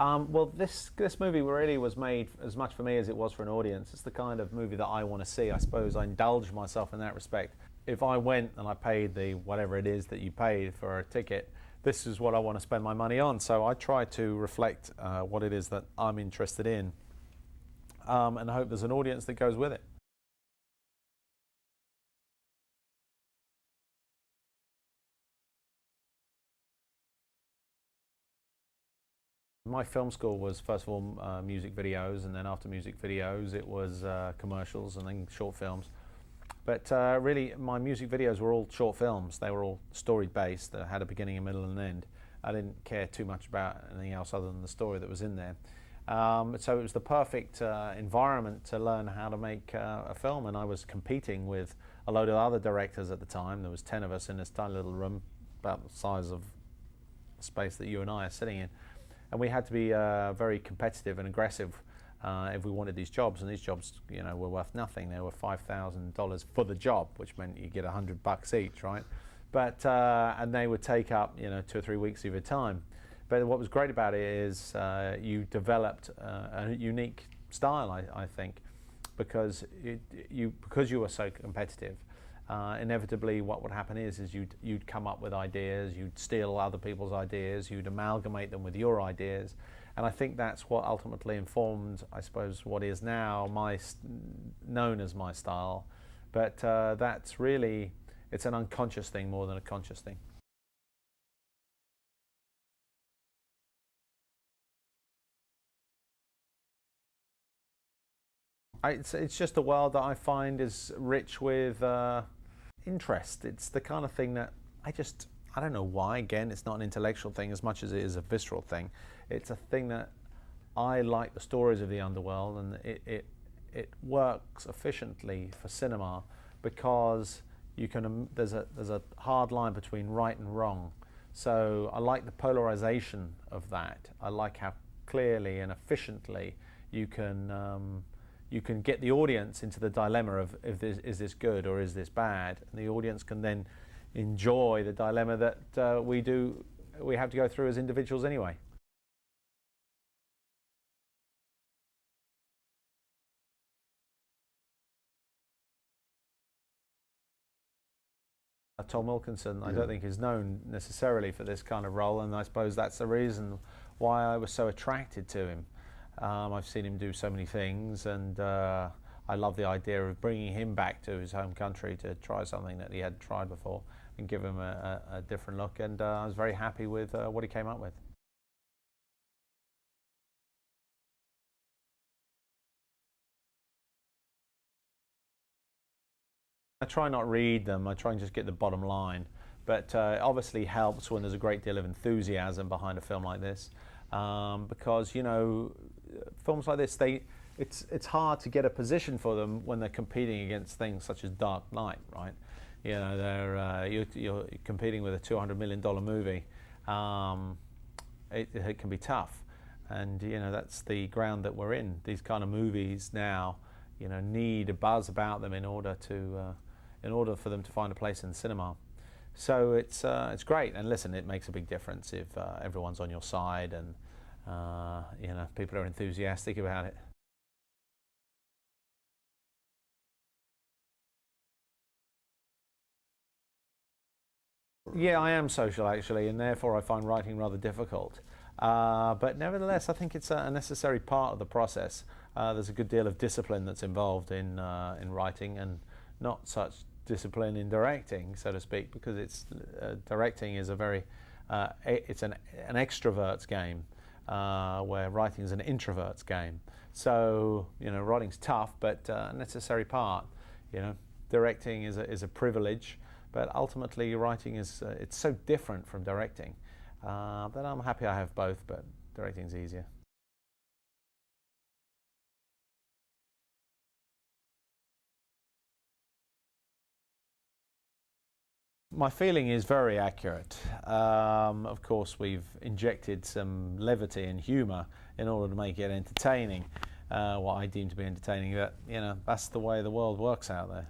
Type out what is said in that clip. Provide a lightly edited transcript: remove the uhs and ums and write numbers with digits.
Well, this movie really was made as much for me as it was for an audience. It's the kind of movie that I want to see. I suppose I indulge myself in that respect. If I went and I paid the whatever it is that you paid for a ticket, this is what I want to spend my money on. So I try to reflect what it is that I'm interested in, and I hope there's an audience that goes with it. My film school was first of all music videos, and then after music videos it was commercials and then short films. But really my music videos were all short films. They were all story based, that had a beginning, a middle and an end. I didn't care too much about anything else other than the story that was in there. So it was the perfect environment to learn how to make a film, and I was competing with a load of other directors at the time. There was 10 of us in this tiny little room, about the size of the space that you and I are sitting in. And we had to be very competitive and aggressive if we wanted these jobs. And these jobs, you know, were worth nothing. They were $5,000 for the job, which meant you get $100 each, right? But and they would take up, you know, 2 or 3 weeks of your time. But what was great about it is you developed a unique style, I think, because you were so competitive. Inevitably what would happen is you'd come up with ideas, you'd steal other people's ideas, you'd amalgamate them with your ideas, and I think that's what ultimately informed, I suppose, what is now known as my style. But that's really, it's an unconscious thing more than a conscious thing. It's just a world that I find is rich with interest. It's the kind of thing that I don't know why. Again, it's not an intellectual thing as much as it is a visceral thing. It's a thing that I like the stories of the underworld, and it works efficiently for cinema because you can there's a hard line between right and wrong. So I like the polarization of that. I like how clearly and efficiently you can get the audience into the dilemma of is this good or is this bad, and the audience can then enjoy the dilemma that we have to go through as individuals anyway. Tom Wilkinson, I don't think is known necessarily for this kind of role, and I suppose that's the reason why I was so attracted to him. I've seen him do so many things, and I love the idea of bringing him back to his home country to try something that he hadn't tried before and give him a different look, and I was very happy with what he came up with. I try not read them, I try and just get the bottom line, but it obviously helps when there's a great deal of enthusiasm behind a film like this, because, you know, films like this, it's hard to get a position for them when they're competing against things such as Dark Knight, right? You know, you're competing with a $200 million movie. It can be tough, and you know that's the ground that we're in. These kind of movies now, you know, need a buzz about them in order for them to find a place in the cinema. So it's great, and listen, it makes a big difference if everyone's on your side and you know, people are enthusiastic about it. Yeah, I am social actually, and therefore I find writing rather difficult. But nevertheless, I think it's a necessary part of the process. There's a good deal of discipline that's involved in writing, and not such discipline in directing, so to speak, because directing is a very it's an extrovert's game, where writing is an introvert's game. So you know, writing's tough, but a necessary part. You know, directing is a privilege, but ultimately writing is it's so different from directing that I'm happy I have both, but directing's easier. My feeling is very accurate. Of course, we've injected some levity and humour in order to make it entertaining, what I deem to be entertaining, but you know, that's the way the world works out there.